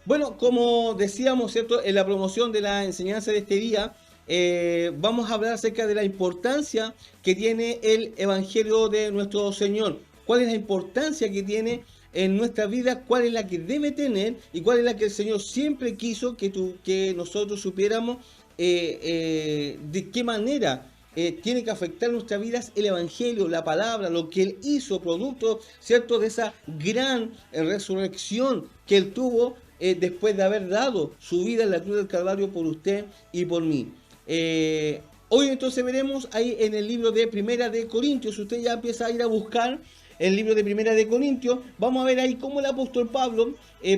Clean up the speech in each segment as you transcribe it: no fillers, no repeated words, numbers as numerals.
Bueno, como decíamos, ¿cierto? En la promoción de la enseñanza de este día, vamos a hablar acerca de la importancia que tiene el Evangelio de nuestro Señor. ¿Cuál es la importancia que tiene en nuestra vida? ¿Cuál es la que debe tener? ¿Y cuál es la que el Señor siempre quiso que nosotros supiéramos de qué manera tiene que afectar nuestras vidas el Evangelio, la palabra, lo que Él hizo, producto, ¿cierto?, de esa gran resurrección que Él tuvo después de haber dado su vida en la cruz del Calvario por usted y por mí. Hoy entonces veremos ahí en el libro de Primera de Corintios, usted ya empieza a ir a buscar el libro de Primera de Corintios, vamos a ver ahí cómo el apóstol Pablo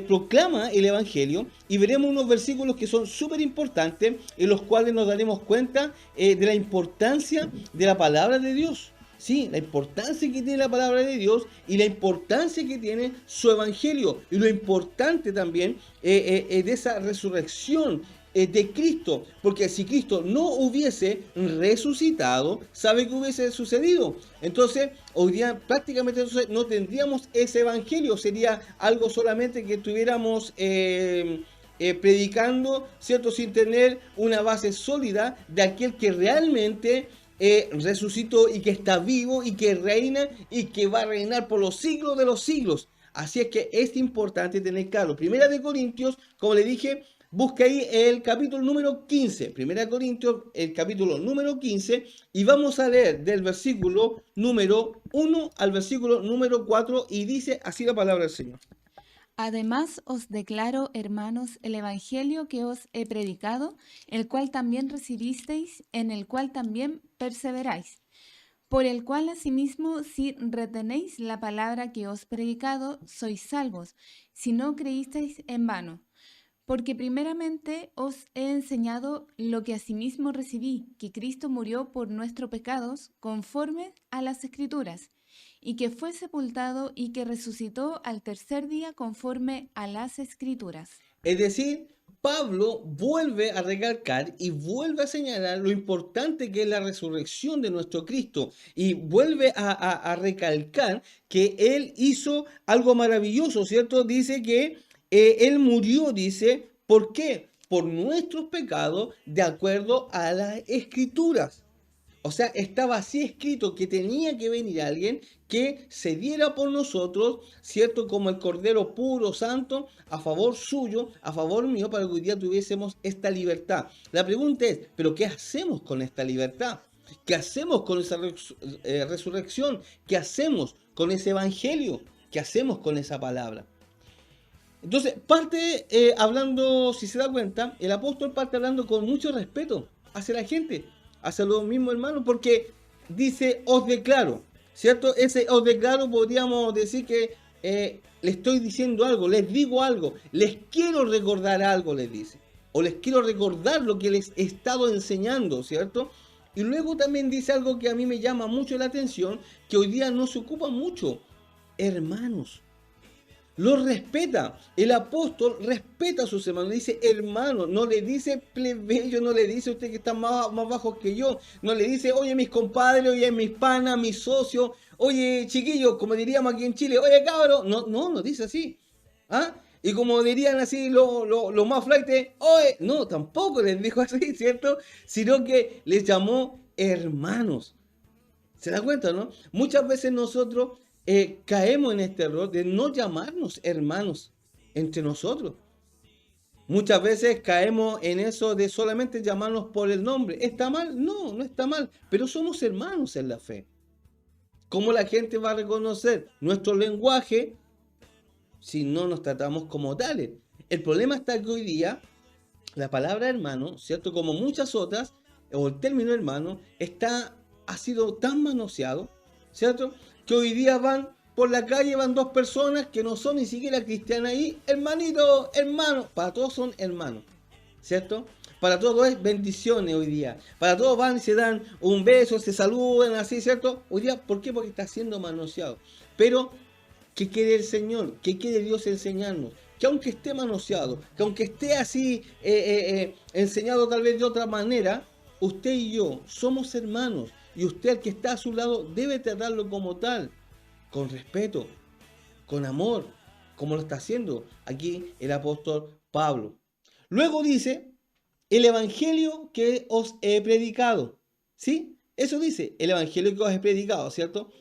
proclama el Evangelio y veremos unos versículos que son súper importantes en los cuales nos daremos cuenta de la importancia de la palabra de Dios. Sí, la importancia que tiene la palabra de Dios y la importancia que tiene su evangelio y lo importante también de esa resurrección de Cristo, porque si Cristo no hubiese resucitado, ¿sabe qué hubiese sucedido? Entonces, hoy día prácticamente no tendríamos ese evangelio, sería algo solamente que estuviéramos predicando, ¿cierto? Sin tener una base sólida de aquel que realmente resucitó y que está vivo y que reina y que va a reinar por los siglos de los siglos. Así es que es importante tener claro. Primera de Corintios, como le dije, busca ahí el capítulo número 15. Primera de Corintios, el capítulo número 15. Y vamos a leer del versículo número 1 al versículo número 4. Y dice así la palabra del Señor. Además os declaro, hermanos, el Evangelio que os he predicado, el cual también recibisteis, en el cual también perseveráis, por el cual asimismo, si retenéis la palabra que os he predicado, sois salvos, si no creísteis en vano. Porque primeramente os he enseñado lo que asimismo recibí, que Cristo murió por nuestros pecados, conforme a las Escrituras, y que fue sepultado y que resucitó al tercer día conforme a las Escrituras. Es decir, Pablo vuelve a recalcar y vuelve a señalar lo importante que es la resurrección de nuestro Cristo y vuelve a recalcar que Él hizo algo maravilloso, ¿cierto? Dice que Él murió, dice, ¿por qué? Por nuestros pecados de acuerdo a las Escrituras. O sea, estaba así escrito que tenía que venir alguien que se diera por nosotros, ¿cierto? Como el Cordero puro, santo, a favor suyo, a favor mío, para que hoy día tuviésemos esta libertad. La pregunta es, ¿pero qué hacemos con esta libertad? ¿Qué hacemos con esa resurrección? ¿Qué hacemos con ese evangelio? ¿Qué hacemos con esa palabra? Entonces, parte hablando, si se da cuenta, el apóstol parte hablando con mucho respeto hacia la gente, hacia los mismos hermanos, porque dice, os declaro, ¿cierto? Ese os declaro podríamos decir que le estoy diciendo algo, les digo algo, les quiero recordar algo, les dice. O les quiero recordar lo que les he estado enseñando, ¿cierto? Y luego también dice algo que a mí me llama mucho la atención, que hoy día no se ocupa mucho. Hermanos. Los respeta. El apóstol respeta a sus hermanos. Dice hermano, no le dice plebeyo, no le dice usted que está más bajo que yo. No le dice, oye, mis compadres, oye, mis panas, mis socios, oye, chiquillos, como diríamos aquí en Chile, oye, cabro. No dice así. ¿Ah? Y como dirían así los más flaites, oye, no, tampoco les dijo así, ¿cierto? Sino que les llamó hermanos. ¿Se da cuenta, no? Muchas veces nosotros caemos en este error de no llamarnos hermanos entre nosotros. Muchas veces caemos en eso de solamente llamarnos por el nombre. ¿Está mal? No, no está mal, pero somos hermanos en la fe. ¿Cómo la gente va a reconocer nuestro lenguaje si no nos tratamos como tales? El problema está que hoy día la palabra hermano, ¿cierto? Como muchas otras, o el término hermano, ha sido tan manoseado, ¿cierto? Que hoy día van por la calle, van dos personas que no son ni siquiera cristianas y, hermanito, hermano, para todos son hermanos, ¿cierto? Para todos es bendiciones hoy día. Para todos van y se dan un beso, se saludan así, ¿cierto? Hoy día, ¿por qué? Porque está siendo manoseado. Pero, ¿qué quiere el Señor? ¿Qué quiere Dios enseñarnos? Que aunque esté manoseado, que aunque esté así enseñado tal vez de otra manera, usted y yo somos hermanos y usted, el que está a su lado, debe tratarlo como tal, con respeto, con amor, como lo está haciendo aquí el apóstol Pablo. Luego dice, el evangelio que os he predicado. ¿Sí? Eso dice, el evangelio que os he predicado, ¿cierto?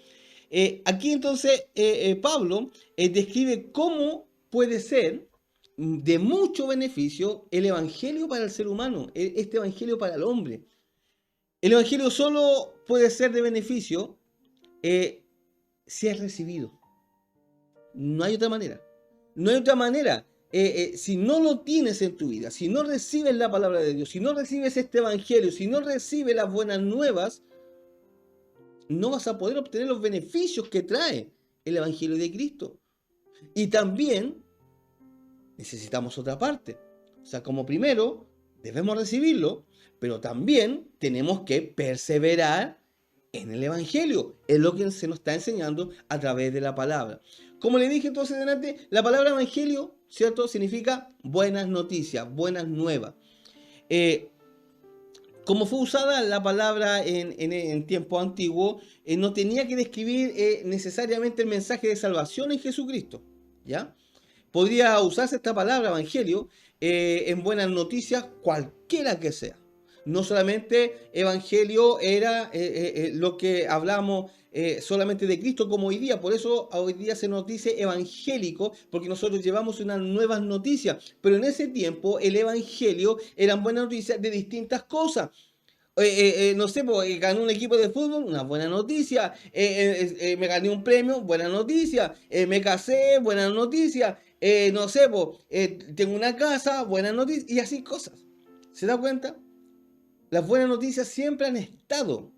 Aquí entonces Pablo describe cómo puede ser de mucho beneficio el evangelio para el ser humano, este evangelio para el hombre. El evangelio solo puede ser de beneficio si es recibido. No hay otra manera. No hay otra manera. Si no lo tienes en tu vida, si no recibes la palabra de Dios, si no recibes este evangelio, si no recibes las buenas nuevas, no vas a poder obtener los beneficios que trae el evangelio de Cristo. Y también necesitamos otra parte. O sea, como primero debemos recibirlo, pero también tenemos que perseverar en el evangelio. Es lo que se nos está enseñando a través de la palabra. Como le dije entonces delante, la palabra evangelio, ¿cierto? Significa buenas noticias, buenas nuevas. Como fue usada la palabra en tiempo antiguo, no tenía que describir necesariamente el mensaje de salvación en Jesucristo, ¿ya? Podría usarse esta palabra, evangelio, en buenas noticias, cualquiera que sea. No solamente evangelio era lo que hablamos solamente de Cristo como hoy día. Por eso hoy día se nos dice evangélico, porque nosotros llevamos unas nuevas noticias. Pero en ese tiempo el evangelio eran buenas noticias de distintas cosas. No sé, pues, gané un equipo de fútbol, una buena noticia. Me gané un premio, buena noticia. Me casé, buena noticia. No sé, pues, tengo una casa, buena noticia. Y así cosas. ¿Se da cuenta? Las buenas noticias siempre han estado.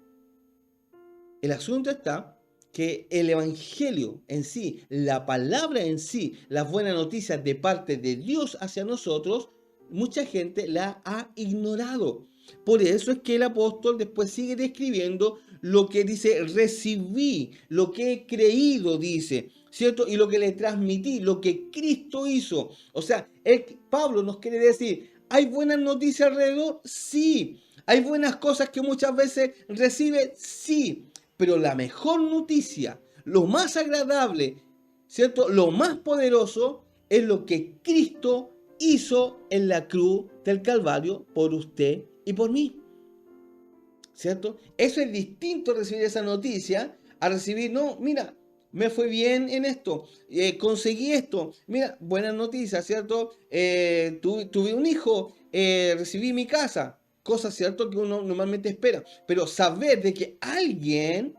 El asunto está que el evangelio en sí, la palabra en sí, las buenas noticias de parte de Dios hacia nosotros, mucha gente la ha ignorado. Por eso es que el apóstol después sigue describiendo lo que dice, recibí, lo que he creído, dice, ¿cierto? Y lo que le transmití, lo que Cristo hizo. O sea, Pablo nos quiere decir, ¿hay buenas noticias alrededor? Sí. ¿Hay buenas cosas que muchas veces recibe? Sí. Pero la mejor noticia, lo más agradable, ¿cierto? Lo más poderoso es lo que Cristo hizo en la cruz del Calvario por usted y por mí, ¿cierto? Eso es distinto recibir esa noticia a recibir, no, mira, me fue bien en esto, conseguí esto, mira, buenas noticias, ¿cierto? Tuve un hijo, recibí mi casa, cosas, ¿cierto? Que uno normalmente espera, pero saber de que alguien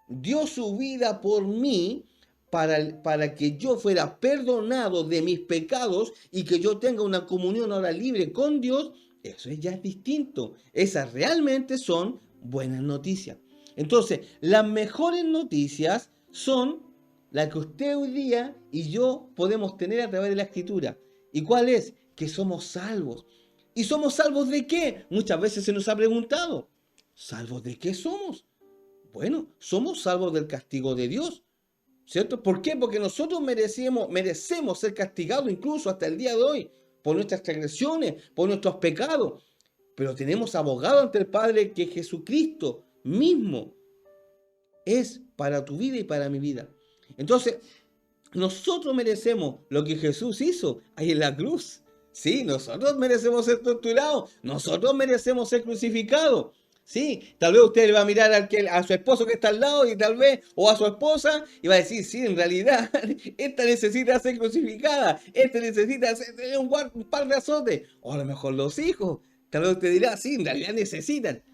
dio su vida por mí, para que yo fuera perdonado de mis pecados y que yo tenga una comunión ahora libre con Dios, eso ya es distinto. Esas realmente son buenas noticias. Entonces, las mejores noticias son las que usted hoy día y yo podemos tener a través de la Escritura. ¿Y cuál es? Que somos salvos. ¿Y somos salvos de qué? Muchas veces se nos ha preguntado. ¿Salvos de qué somos? Bueno, somos salvos del castigo de Dios, ¿cierto? ¿Por qué? Porque nosotros merecemos ser castigados incluso hasta el día de hoy por nuestras transgresiones, por nuestros pecados. Pero tenemos abogado ante el Padre que Jesucristo mismo es para tu vida y para mi vida. Entonces, nosotros merecemos lo que Jesús hizo ahí en la cruz. Sí, nosotros merecemos ser torturados, nosotros merecemos ser crucificados. Sí, tal vez usted le va a mirar a su esposo que está al lado y tal vez, o a su esposa, y va a decir, sí, en realidad, esta necesita ser crucificada, esta necesita tener un par de azotes, o a lo mejor los hijos. Tal vez usted dirá, sí, en realidad necesitan.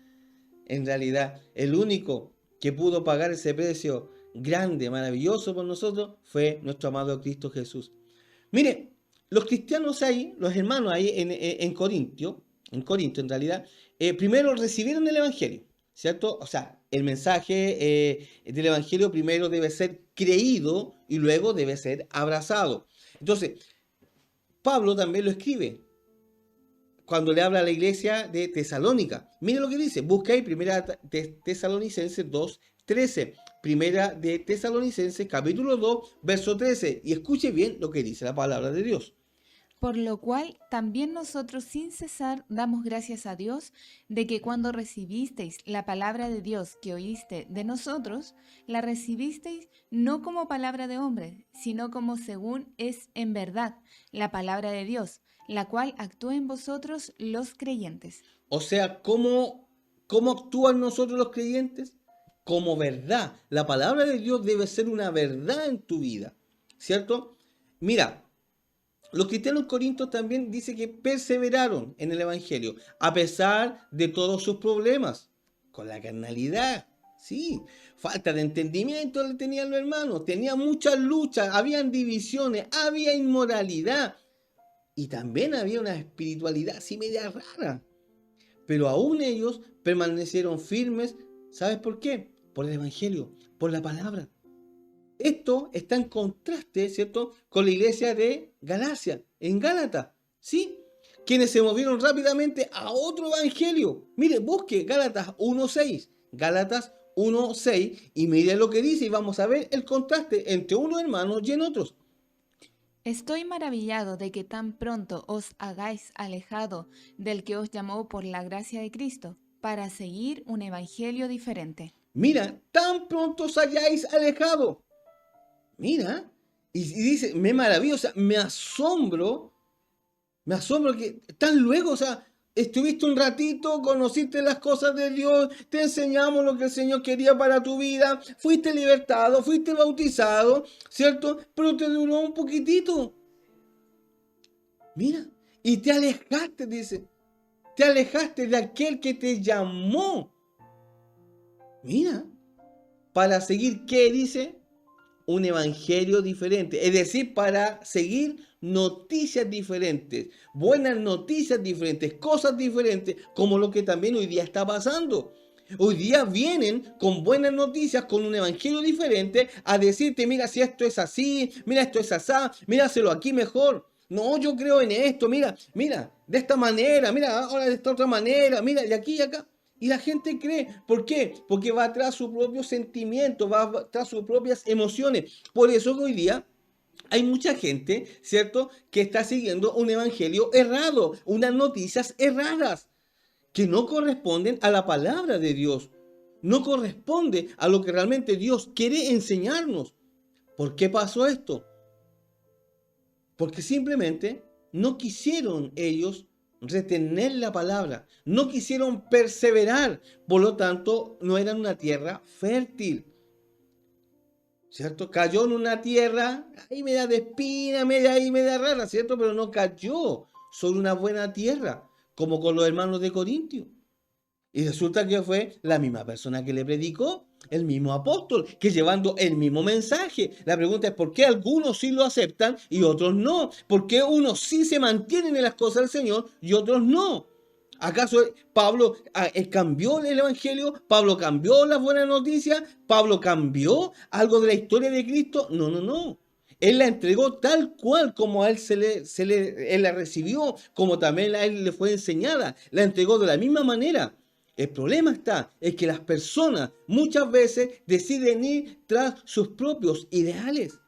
En realidad, el único que pudo pagar ese precio grande, maravilloso por nosotros, fue nuestro amado Cristo Jesús. Mire, los cristianos ahí, los hermanos ahí en Corinto en realidad, primero recibieron el Evangelio, ¿cierto? O sea, el mensaje del Evangelio primero debe ser creído y luego debe ser abrazado. Entonces, Pablo también lo escribe cuando le habla a la iglesia de Tesalónica. Mire lo que dice, busca ahí primera de Tesalonicenses 2:13. Primera de Tesalonicenses capítulo 2, verso 13. Y escuche bien lo que dice la palabra de Dios. Por lo cual también nosotros sin cesar damos gracias a Dios de que cuando recibisteis la palabra de Dios que oíste de nosotros, la recibisteis no como palabra de hombre, sino como según es en verdad la palabra de Dios, la cual actúa en vosotros los creyentes. O sea, ¿cómo actúan nosotros los creyentes? Como verdad. La palabra de Dios debe ser una verdad en tu vida, ¿cierto? Mira, los cristianos corintios también dice que perseveraron en el Evangelio, a pesar de todos sus problemas, con la carnalidad, sí, falta de entendimiento le tenían los hermanos, tenían muchas luchas, habían divisiones, había inmoralidad y también había una espiritualidad así media rara. Pero aún ellos permanecieron firmes. ¿Sabes por qué? Por el Evangelio, por la palabra. Esto está en contraste, ¿cierto?, con la iglesia de Galacia, en Gálatas, ¿sí? Quienes se movieron rápidamente a otro evangelio. Mire, busque Gálatas 1:6, Gálatas 1:6, y mire lo que dice y vamos a ver el contraste entre unos hermanos y en otros. Estoy maravillado de que tan pronto os hagáis alejado del que os llamó por la gracia de Cristo, para seguir un evangelio diferente. Mira, tan pronto os hayáis alejado. Mira, y dice, me maravillo, o sea, me asombro que tan luego, o sea, estuviste un ratito, conociste las cosas de Dios, te enseñamos lo que el Señor quería para tu vida, fuiste libertado, fuiste bautizado, ¿cierto? Pero te duró un poquitito. Mira, y te alejaste, dice, te alejaste de aquel que te llamó. Mira, para seguir, ¿qué dice? Un evangelio diferente, es decir, para seguir noticias diferentes, buenas noticias diferentes, cosas diferentes, como lo que también hoy día está pasando. Hoy día vienen con buenas noticias, con un evangelio diferente, a decirte, mira, si esto es así, mira, esto es asá, míraselo aquí mejor. No, yo creo en esto, mira, de esta manera, mira, ahora de esta otra manera, mira, de aquí y acá. Y la gente cree. ¿Por qué? Porque va atrás su propio sentimiento, va atrás sus propias emociones. Por eso hoy día hay mucha gente, ¿cierto?, que está siguiendo un evangelio errado, unas noticias erradas, que no corresponden a la palabra de Dios. No corresponde a lo que realmente Dios quiere enseñarnos. ¿Por qué pasó esto? Porque simplemente no quisieron ellos retener la palabra, no quisieron perseverar, por lo tanto no eran una tierra fértil, ¿cierto? Cayó en una tierra ahí media de espina, media rara, ¿cierto? Pero no cayó sobre una buena tierra, como con los hermanos de Corintio. Y resulta que fue la misma persona que le predicó, el mismo apóstol, que llevando el mismo mensaje. La pregunta es por qué algunos sí lo aceptan y otros no. ¿Por qué unos sí se mantienen en las cosas del Señor y otros no? ¿Acaso Pablo cambió el evangelio? ¿Pablo cambió las buenas noticias? ¿Pablo cambió algo de la historia de Cristo? No, no, no. Él la entregó tal cual como a él él la recibió, como también a él le fue enseñada. La entregó de la misma manera. El problema es que las personas muchas veces deciden ir tras sus propios ideales,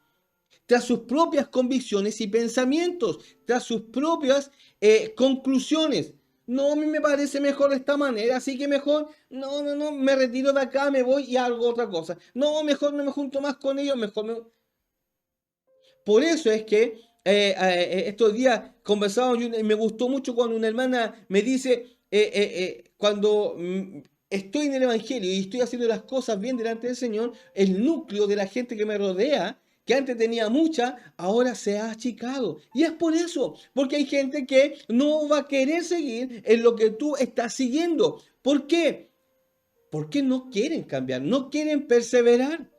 tras sus propias convicciones y pensamientos, tras sus propias conclusiones. No, a mí me parece mejor de esta manera, así que mejor, no, me retiro de acá, me voy y hago otra cosa. No, mejor no me junto más con ellos, mejor me... Por eso es que estos días conversábamos y me gustó mucho cuando una hermana me dice, cuando estoy en el Evangelio y estoy haciendo las cosas bien delante del Señor, el núcleo de la gente que me rodea, que antes tenía mucha, ahora se ha achicado. Y es por eso, porque hay gente que no va a querer seguir en lo que tú estás siguiendo. ¿Por qué? Porque no quieren cambiar, no quieren perseverar.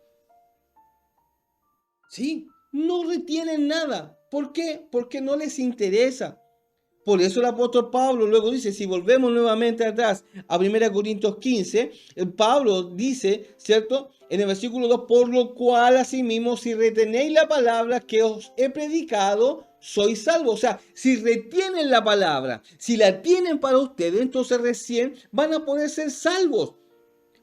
¿Sí? No retienen nada. ¿Por qué? Porque no les interesa. Por eso el apóstol Pablo luego dice, si volvemos nuevamente atrás a 1 Corintios 15, Pablo dice, ¿cierto? En el versículo 2, por lo cual asimismo, si retenéis la palabra que os he predicado, sois salvos. O sea, si retienen la palabra, si la tienen para ustedes, entonces recién van a poder ser salvos.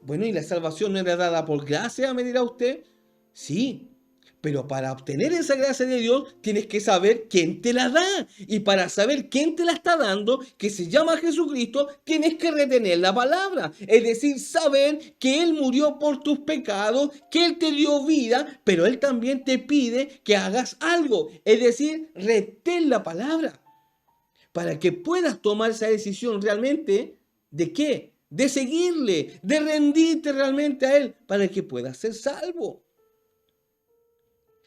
Bueno, ¿y la salvación no era dada por gracia, me dirá usted? Sí, Pero para obtener esa gracia de Dios, tienes que saber quién te la da. Y para saber quién te la está dando, que se llama Jesucristo, tienes que retener la palabra. Es decir, saber que Él murió por tus pecados, que Él te dio vida, pero Él también te pide que hagas algo. Es decir, retén la palabra. Para que puedas tomar esa decisión realmente, ¿de qué? De seguirle, de rendirte realmente a Él, para que puedas ser salvo.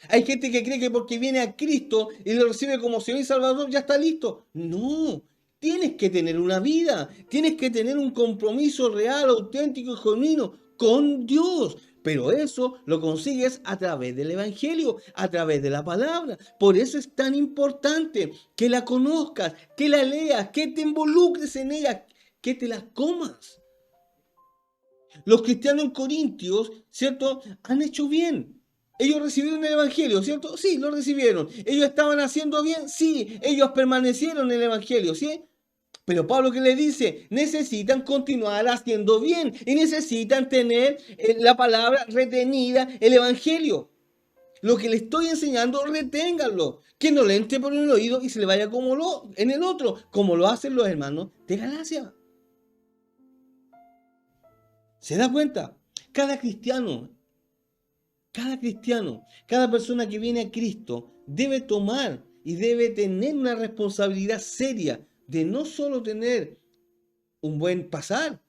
Hay gente que cree que porque viene a Cristo y lo recibe como Señor y Salvador ya está listo. No, tienes que tener una vida, tienes que tener un compromiso real, auténtico y genuino con Dios. Pero eso lo consigues a través del Evangelio, a través de la palabra. Por eso es tan importante que la conozcas, que la leas, que te involucres en ella, que te la comas. Los cristianos en Corintios, ¿cierto?, han hecho bien. Ellos recibieron el Evangelio, ¿cierto? Sí, lo recibieron. ¿Ellos estaban haciendo bien? Sí. Ellos permanecieron en el Evangelio, ¿sí? Pero Pablo, ¿qué le dice? Necesitan continuar haciendo bien y necesitan tener la palabra retenida, el Evangelio. Lo que le estoy enseñando, reténganlo. Que no le entre por un oído y se le vaya como en el otro, como lo hacen los hermanos de Galacia. ¿Se da cuenta? Cada cristiano, cada persona que viene a Cristo debe tomar y debe tener una responsabilidad seria de no solo tener un buen pasar,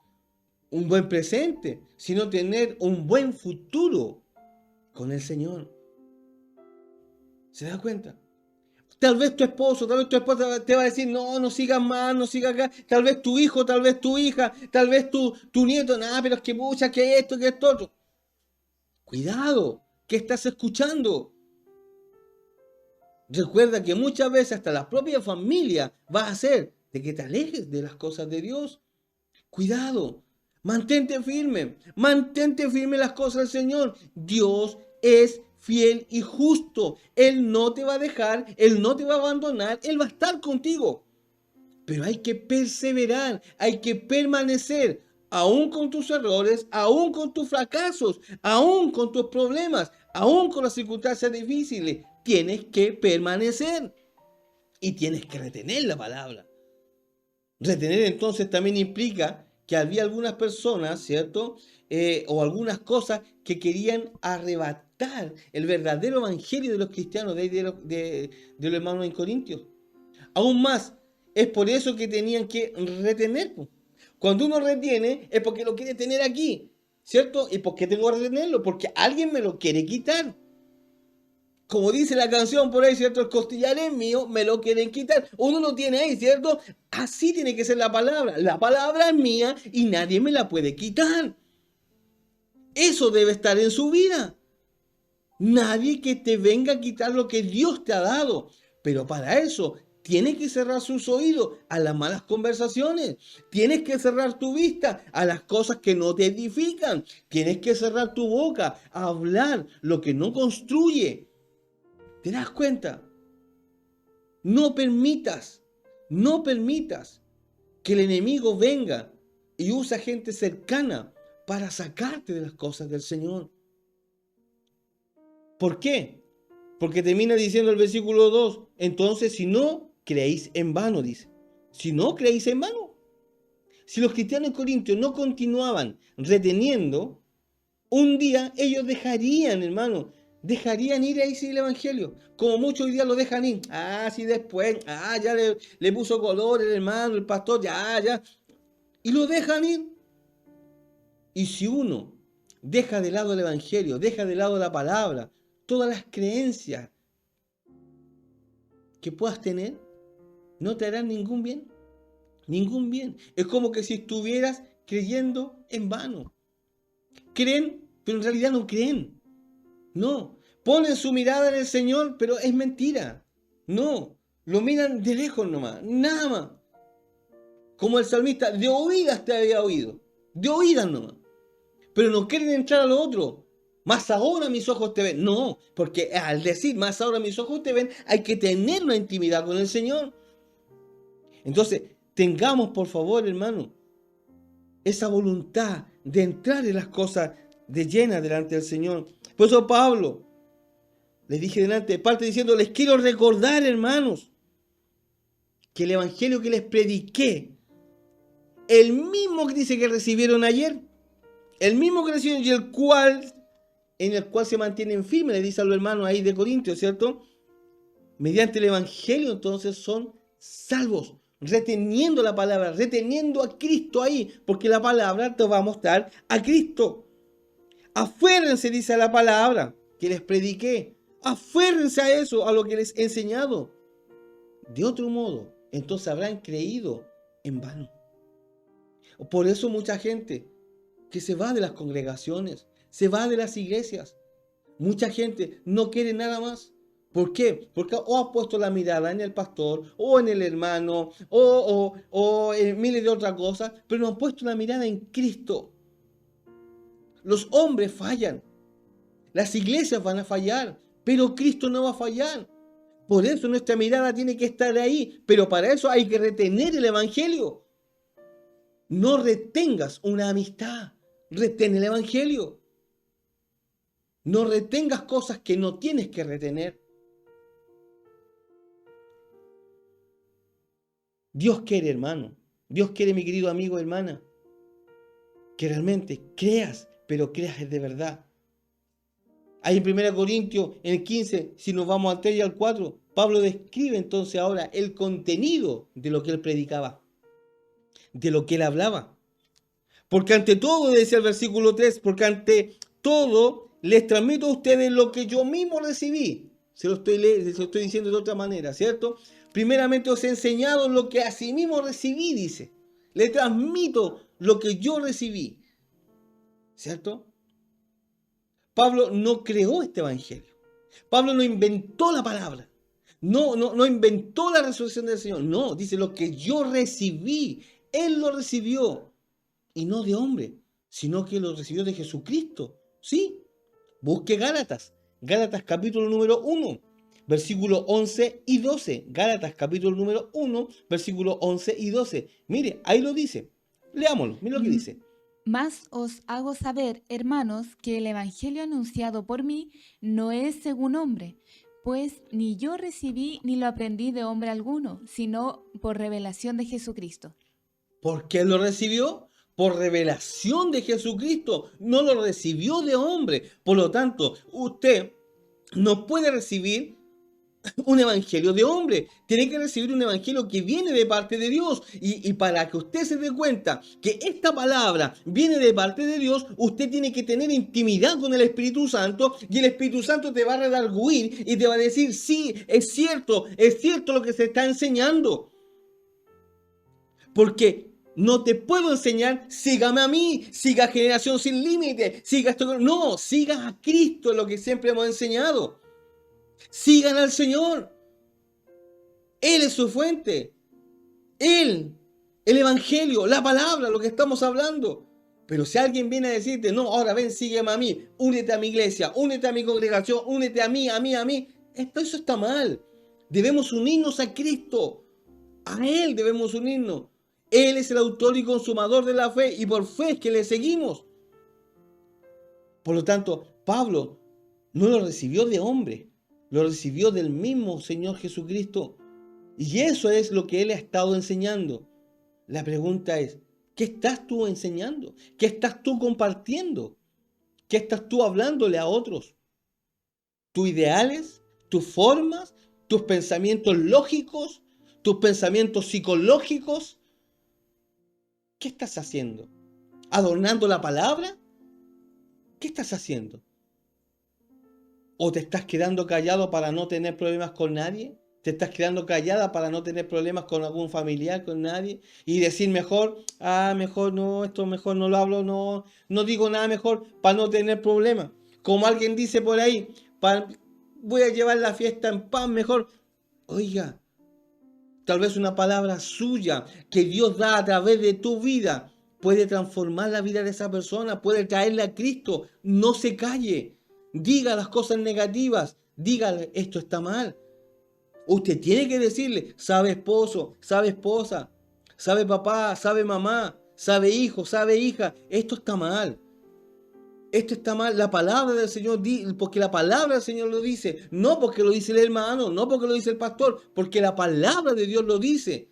un buen presente, sino tener un buen futuro con el Señor. ¿Se da cuenta? Tal vez tu esposo, tal vez tu esposa te va a decir, no, no sigas más, no sigas acá. Tal vez tu hijo, tal vez tu hija, tal vez tu nieto, nada, pero es que pucha, que esto, que esto otro. Cuidado, ¿qué estás escuchando? Recuerda que muchas veces hasta la propia familia va a hacer de que te alejes de las cosas de Dios. Cuidado, mantente firme en las cosas del Señor. Dios es fiel y justo. Él no te va a dejar, Él no te va a abandonar, Él va a estar contigo. Pero hay que perseverar, hay que permanecer, aún con tus errores, aún con tus fracasos, aún con tus problemas, aún con las circunstancias difíciles. Tienes que permanecer y tienes que retener la palabra. Retener entonces también implica que había algunas personas, ¿cierto? O algunas cosas que querían arrebatar el verdadero evangelio de los cristianos, de los hermanos en Corintios. Aún más, es por eso que tenían que retener. Cuando uno retiene es porque lo quiere tener aquí, ¿cierto? ¿Y por qué tengo que retenerlo? Porque alguien me lo quiere quitar. Como dice la canción por ahí, ¿cierto? El costillar es mío, me lo quieren quitar. Uno lo tiene ahí, ¿cierto? Así tiene que ser la palabra. La palabra es mía y nadie me la puede quitar. Eso debe estar en su vida. Nadie que te venga a quitar lo que Dios te ha dado. Pero para eso tienes que cerrar sus oídos a las malas conversaciones. Tienes que cerrar tu vista a las cosas que no te edifican. Tienes que cerrar tu boca a hablar lo que no construye. ¿Te das cuenta? No permitas que el enemigo venga y use gente cercana para sacarte de las cosas del Señor. ¿Por qué? Porque termina diciendo el versículo 2, entonces si no creéis en vano, dice. Si no creéis en vano. Si los cristianos en Corintios no continuaban reteniendo, un día ellos dejarían, hermano, dejarían ir ahí sin el evangelio, como muchos hoy día lo dejan ir. Sí, después, ya le puso color el hermano, el pastor, ya, y lo dejan ir. Y si uno deja de lado el evangelio, deja de lado la palabra, todas las creencias que puedas tener, no te harán ningún bien, ningún bien. Es como que si estuvieras creyendo en vano. Creen, pero en realidad no creen. No, ponen su mirada en el Señor, pero es mentira. No, lo miran de lejos nomás, nada más. Como el salmista, de oídas te había oído, de oídas nomás. Pero no quieren entrar a lo otro. Más ahora mis ojos te ven. No, porque al decir más ahora mis ojos te ven, hay que tener una intimidad con el Señor. Entonces, tengamos por favor, hermano, esa voluntad de entrar en las cosas de llena delante del Señor. Por eso Pablo Les dije delante, parte diciendo, les quiero recordar, hermanos, que el evangelio que les prediqué, el mismo que dice que recibieron ayer, el mismo que recibieron y en el cual se mantienen firmes, le dice a los hermanos ahí de Corintios, ¿cierto? Mediante el evangelio entonces son salvos, reteniendo la palabra, reteniendo a Cristo ahí, porque la palabra te va a mostrar a Cristo. Aférrense, dice la palabra que les prediqué. Aférrense a eso, a lo que les he enseñado. De otro modo, entonces habrán creído en vano. Por eso mucha gente que se va de las congregaciones, se va de las iglesias. Mucha gente no quiere nada más. ¿Por qué? Porque o ha puesto la mirada en el pastor, o en el hermano, o en miles de otras cosas, pero no han puesto la mirada en Cristo. Los hombres fallan, las iglesias van a fallar, pero Cristo no va a fallar. Por eso nuestra mirada tiene que estar ahí, pero para eso hay que retener el evangelio. No retengas una amistad, retén el evangelio. No retengas cosas que no tienes que retener. Dios quiere, hermano. Dios quiere, mi querido amigo, hermana, que realmente creas, pero creas de verdad. Ahí en 1 Corintios, en el 15, si nos vamos al 3 y al 4, Pablo describe entonces ahora el contenido de lo que él predicaba, de lo que él hablaba. Porque ante todo, decía el versículo 3, porque ante todo les transmito a ustedes lo que yo mismo recibí. Se lo estoy diciendo de otra manera, ¿cierto? Primeramente os he enseñado lo que asimismo recibí, dice. Le transmito lo que yo recibí, ¿cierto? Pablo no creó este evangelio. Pablo no inventó la palabra. No inventó la resurrección del Señor. No, dice lo que yo recibí. Él lo recibió. Y no de hombre, sino que lo recibió de Jesucristo. ¿Sí? Busque Gálatas. Gálatas capítulo número 1, versículo 11 y 12. Gálatas capítulo número 1, versículo 11 y 12. Mire, ahí lo dice. Leámoslo. Mire lo que dice. Mas os hago saber, hermanos, que el evangelio anunciado por mí no es según hombre, pues ni yo recibí ni lo aprendí de hombre alguno, sino por revelación de Jesucristo. ¿Por qué lo recibió? Por revelación de Jesucristo. No lo recibió de hombre. Por lo tanto, usted no puede recibir un evangelio de hombre, tiene que recibir un evangelio que viene de parte de Dios. Y para que usted se dé cuenta que esta palabra viene de parte de Dios, usted tiene que tener intimidad con el Espíritu Santo, y el Espíritu Santo te va a redarguir y te va a decir, sí, es cierto lo que se está enseñando. Porque no te puedo enseñar, sígame a mí, siga Generación Sin Límite, siga esto. No, siga a Cristo, es lo que siempre hemos enseñado. Sigan al Señor. Él es su fuente. Él, el evangelio, la palabra, lo que estamos hablando. Pero si alguien viene a decirte, no, ahora ven, sígueme a mí, únete a mi iglesia, únete a mi congregación, únete a mí, eso está mal. Debemos unirnos a Cristo. A Él debemos unirnos. Él es el autor y consumador de la fe, y por fe es que le seguimos. Por lo tanto, Pablo no lo recibió de hombre, lo recibió del mismo Señor Jesucristo. Y eso es lo que Él ha estado enseñando. La pregunta es, ¿qué estás tú enseñando? ¿Qué estás tú compartiendo? ¿Qué estás tú hablándole a otros? ¿Tus ideales? ¿Tus formas? ¿Tus pensamientos lógicos? ¿Tus pensamientos psicológicos? ¿Qué estás haciendo? ¿Adornando la palabra? ¿Qué estás haciendo? ¿O te estás quedando callado para no tener problemas con nadie? ¿Te estás quedando callada para no tener problemas con algún familiar, con nadie? Y decir mejor no, esto mejor no lo hablo, no digo nada mejor para no tener problemas. Como alguien dice por ahí, voy a llevar la fiesta en paz mejor. Oiga, tal vez una palabra suya que Dios da a través de tu vida puede transformar la vida de esa persona, puede traerle a Cristo. No se calle. Diga las cosas negativas, dígale, esto está mal. Usted tiene que decirle, sabe esposo, sabe esposa, sabe papá, sabe mamá, sabe hijo, sabe hija, esto está mal. esto está mal, la palabra del Señor, porque la palabra del Señor lo dice, no porque lo dice el hermano, no porque lo dice el pastor, porque la palabra de Dios lo dice.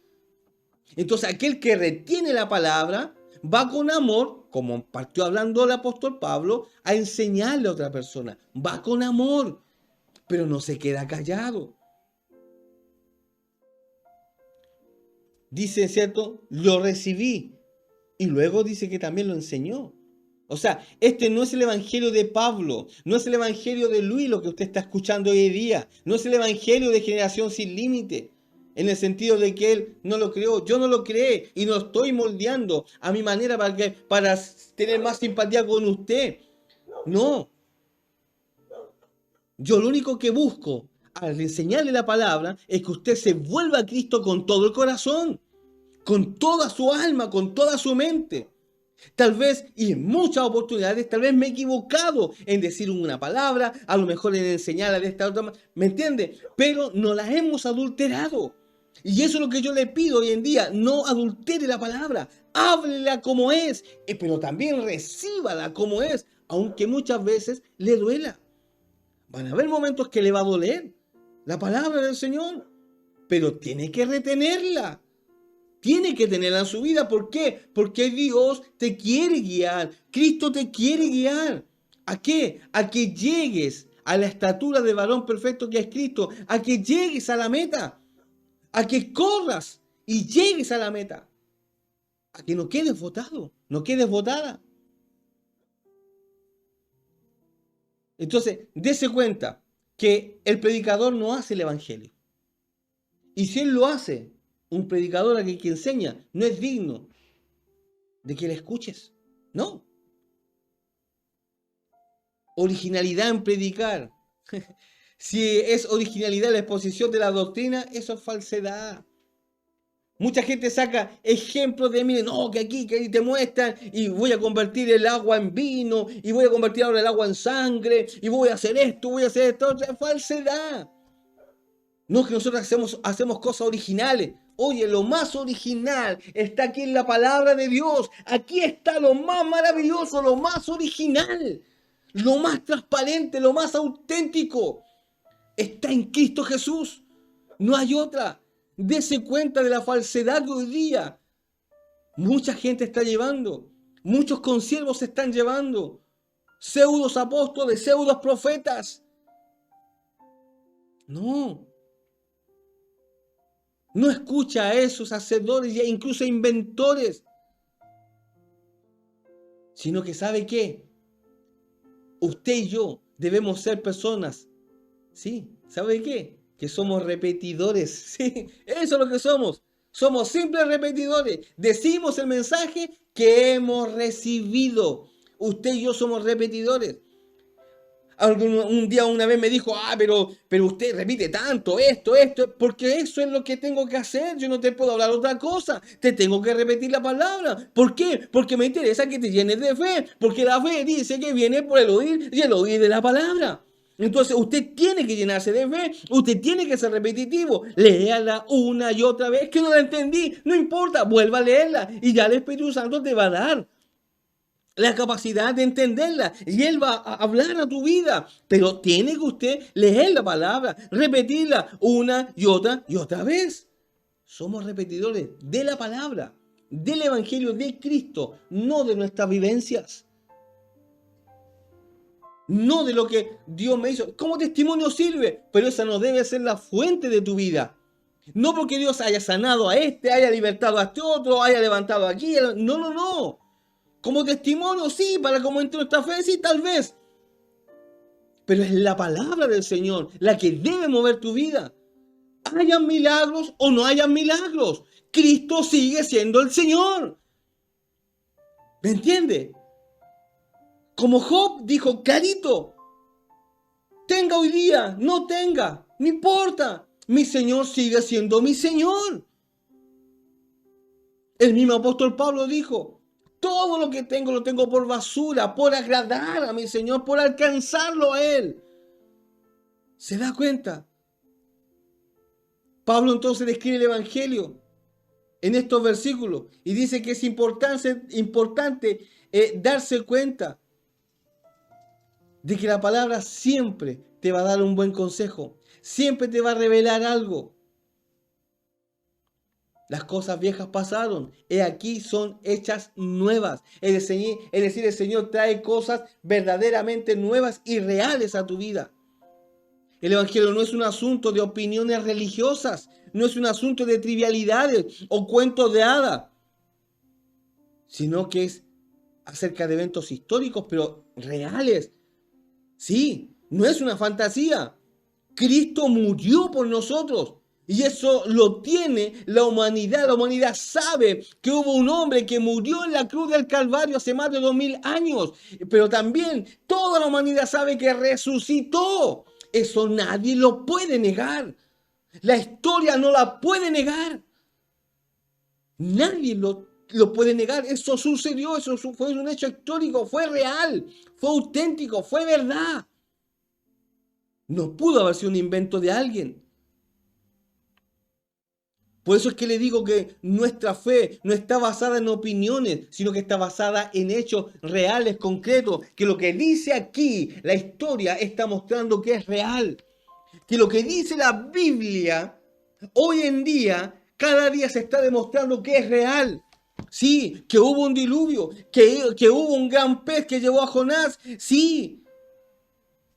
Entonces aquel que retiene la palabra va con amor, como partió hablando el apóstol Pablo, a enseñarle a otra persona. Va con amor, pero no se queda callado. Dice, ¿cierto? Lo recibí. Y luego dice que también lo enseñó. O sea, este no es el evangelio de Pablo, no es el evangelio de Luis lo que usted está escuchando hoy día, no es el evangelio de Generación Sin Límite, en el sentido de que él no lo creó, yo no lo creé y no estoy moldeando a mi manera para tener más simpatía con usted. No, yo lo único que busco al enseñarle la palabra es que usted se vuelva a Cristo con todo el corazón, con toda su alma, con toda su mente. Tal vez, y en muchas oportunidades, tal vez me he equivocado en decir una palabra, a lo mejor en enseñarla de esta otra manera, ¿me entiende? Pero no la hemos adulterado. Y eso es lo que yo le pido hoy en día, no adultere la palabra, háblela como es, pero también recíbala como es, aunque muchas veces le duela. Van a haber momentos que le va a doler la palabra del Señor, pero tiene que retenerla. Tiene que tenerla en su vida. ¿Por qué? Porque Dios te quiere guiar. Cristo te quiere guiar. ¿A qué? A que llegues a la estatura de varón perfecto que es Cristo. A que llegues a la meta. A que corras y llegues a la meta. A que no quedes botado. No quedes botada. Entonces, dése cuenta que el predicador no hace el evangelio. Y si él lo hace, un predicador a que enseña no es digno de que le escuches. No. Originalidad en predicar. Si es originalidad en la exposición de la doctrina, eso es falsedad. Mucha gente saca ejemplos de, miren, no, que aquí te muestran y voy a convertir el agua en vino y voy a convertir ahora el agua en sangre y voy a hacer esto, voy a hacer esto. Es falsedad. No es que nosotros hacemos cosas originales. Oye, lo más original está aquí en la palabra de Dios. Aquí está lo más maravilloso, lo más original, lo más transparente, lo más auténtico. Está en Cristo Jesús. No hay otra. Dese cuenta de la falsedad que hoy día mucha gente está llevando. Muchos consiervos se están llevando. Pseudos apóstoles, pseudos profetas. No. No escucha a esos hacedores e incluso inventores, sino que ¿sabe qué? Usted y yo debemos ser personas, ¿sí? ¿Sabe qué? Que somos repetidores, ¿sí? Eso es lo que somos. Somos simples repetidores. Decimos el mensaje que hemos recibido. Usted y yo somos repetidores. Un día una vez me dijo, pero usted repite tanto esto, porque eso es lo que tengo que hacer, yo no te puedo hablar otra cosa, te tengo que repetir la palabra. ¿Por qué? Porque me interesa que te llenes de fe, porque la fe dice que viene por el oír y el oír de la palabra. Entonces usted tiene que llenarse de fe, usted tiene que ser repetitivo, léala una y otra vez, que no la entendí, no importa, vuelva a leerla y ya el Espíritu Santo te va a dar la capacidad de entenderla y Él va a hablar a tu vida, pero tiene que usted leer la palabra, repetirla una y otra vez. Somos repetidores de la palabra, del Evangelio de Cristo, no de nuestras vivencias, no de lo que Dios me hizo. Como testimonio sirve, pero esa no debe ser la fuente de tu vida. No porque Dios haya sanado a este, haya libertado a este otro, haya levantado aquí. No. Como testimonio, sí, para comentar nuestra fe, sí, tal vez. Pero es la palabra del Señor la que debe mover tu vida. Hayan milagros o no hayan milagros, Cristo sigue siendo el Señor. ¿Me entiende? Como Job dijo clarito, tenga hoy día, no tenga, no importa, mi Señor sigue siendo mi Señor. El mismo apóstol Pablo dijo, todo lo que tengo lo tengo por basura, por agradar a mi Señor, por alcanzarlo a Él. ¿Se da cuenta? Pablo entonces describe el Evangelio en estos versículos y dice que es importante darse cuenta de que la palabra siempre te va a dar un buen consejo, siempre te va a revelar algo. Las cosas viejas pasaron, he aquí son hechas nuevas. Es decir, el Señor trae cosas verdaderamente nuevas y reales a tu vida. El Evangelio no es un asunto de opiniones religiosas, no es un asunto de trivialidades o cuentos de hadas, sino que es acerca de eventos históricos, pero reales. Sí, no es una fantasía. Cristo murió por nosotros. Y eso lo tiene la humanidad. La humanidad sabe que hubo un hombre que murió en la cruz del Calvario hace más de 2000 años. Pero también toda la humanidad sabe que resucitó. Eso nadie lo puede negar. La historia no la puede negar. Nadie lo puede negar. Eso sucedió, eso fue un hecho histórico, fue real, fue auténtico, fue verdad. No pudo haber sido un invento de alguien. Por eso es que le digo que nuestra fe no está basada en opiniones, sino que está basada en hechos reales, concretos, que lo que dice aquí la historia está mostrando que es real. Que lo que dice la Biblia hoy en día, cada día se está demostrando que es real. Sí, que hubo un diluvio, que hubo un gran pez que llevó a Jonás. Sí,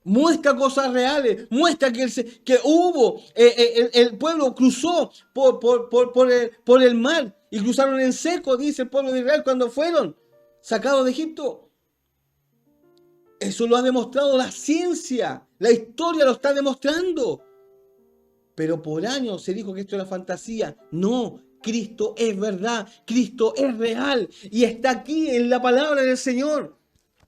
muestra cosas reales, muestra que hubo, el pueblo cruzó por el mar y cruzaron en seco, dice el pueblo de Israel cuando fueron sacados de Egipto. Eso lo ha demostrado la ciencia, la historia lo está demostrando. Pero por años se dijo que esto era fantasía. No, Cristo es verdad, Cristo es real y está aquí en la palabra del Señor.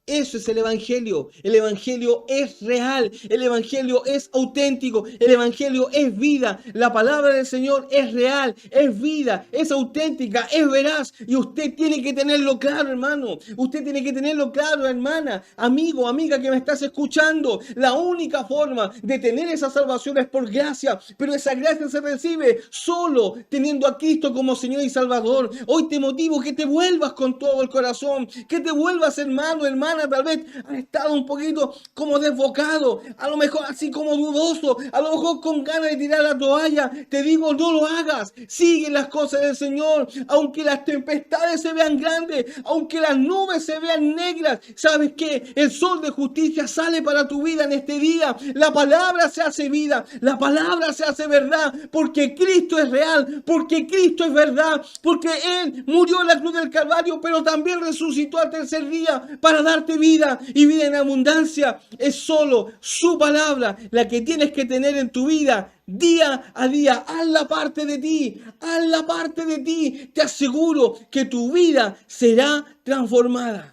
Eso es el Evangelio. El Evangelio es real. El Evangelio es auténtico. El Evangelio es vida. La palabra del Señor es real, es vida, es auténtica, es veraz. Y usted tiene que tenerlo claro, hermano. Usted tiene que tenerlo claro, hermana, amigo, amiga que me estás escuchando. La única forma de tener esa salvación es por gracia. Pero esa gracia se recibe solo teniendo a Cristo como Señor y Salvador. Hoy te motivo que te vuelvas con todo el corazón. Que te vuelvas, hermano, hermana. Tal vez has estado un poquito como desbocado, a lo mejor así como dudoso, a lo mejor con ganas de tirar la toalla. Te digo, no lo hagas. Sigue las cosas del Señor, aunque las tempestades se vean grandes, aunque las nubes se vean negras. ¿Sabes qué? El sol de justicia sale para tu vida en este día. La palabra se hace vida, la palabra se hace verdad, porque Cristo es real, porque Cristo es verdad, porque Él murió en la cruz del Calvario, pero también resucitó al tercer día para darte vida y vida en abundancia. Es solo su palabra la que tienes que tener en tu vida día a día. Hazla parte de ti, hazla parte de ti. Te aseguro que tu vida será transformada.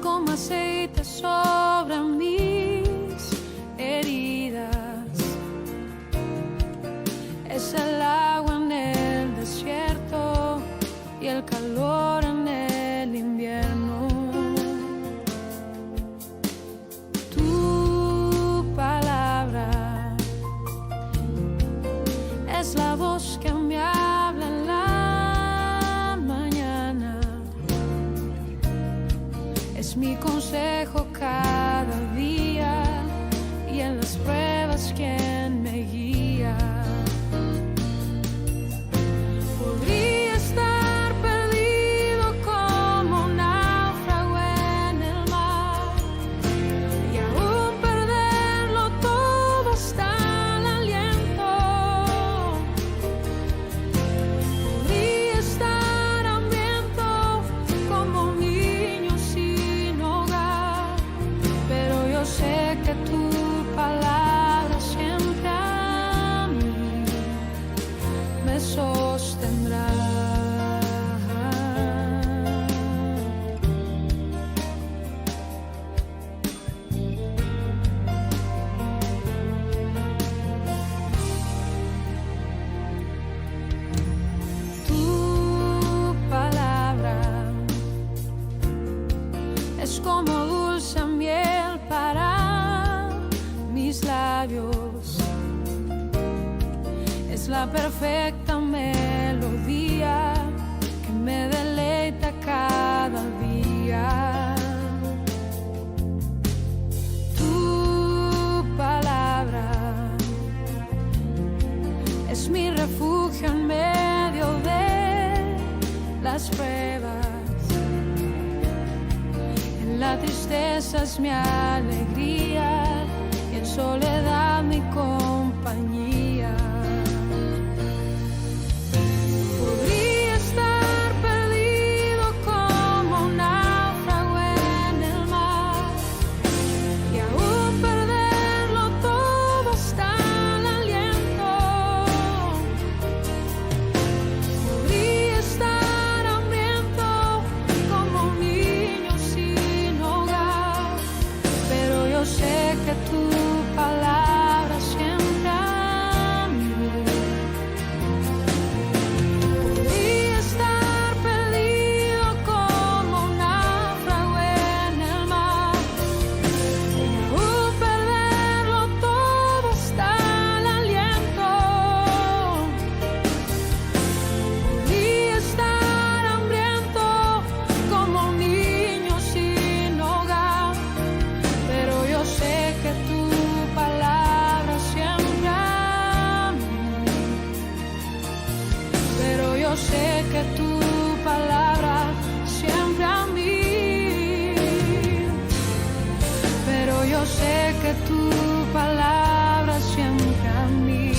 Como aceite sobre mis heridas, es el agua en el desierto y el calor en el invierno. Tu palabra es la voz que me habla en la mañana. Es mi consejo cada día y en las pruebas quien me guía. Podría estar perdido como un náufrago en el mar y aún perderlo todo hasta el aliento. Podría estar hambriento como un niño sin hogar, pero yo sé que tu palabra es como dulce miel para mis labios, es la perfecta melodía que me deleita cada día. Tu palabra es mi refugio en medio de las pruebas. En la tristeza es mi alegría y en soledad mi compañía. Podría estar perdido como un náufrago en el mar y aún perderlo todo hasta el aliento. Podría estar hambriento como un niño sin hogar, pero yo sé que tu palabra siempre a mí. Podría estar perdido como un náufrago en el mar y aún perderlo todo hasta el aliento. Podría estar hambriento como un niño sin hogar, pero yo sé que tu palabra siempre a mí. Pero yo sé que tu palabra siempre a mí. Pero yo sé que tu palabra siempre a mí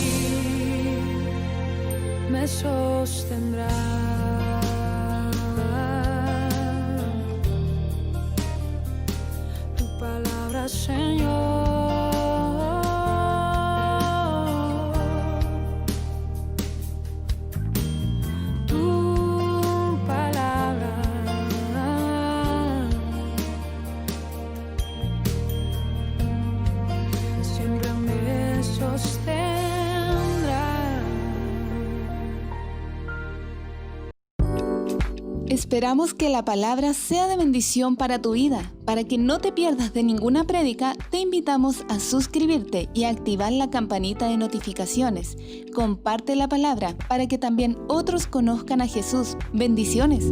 me sostendrá. Tu palabra, Señor. Tu palabra siempre me sostendrá. Esperamos que la palabra sea de bendición para tu vida. Para que no te pierdas de ninguna prédica, te invitamos a suscribirte y a activar la campanita de notificaciones. Comparte la palabra para que también otros conozcan a Jesús. Bendiciones.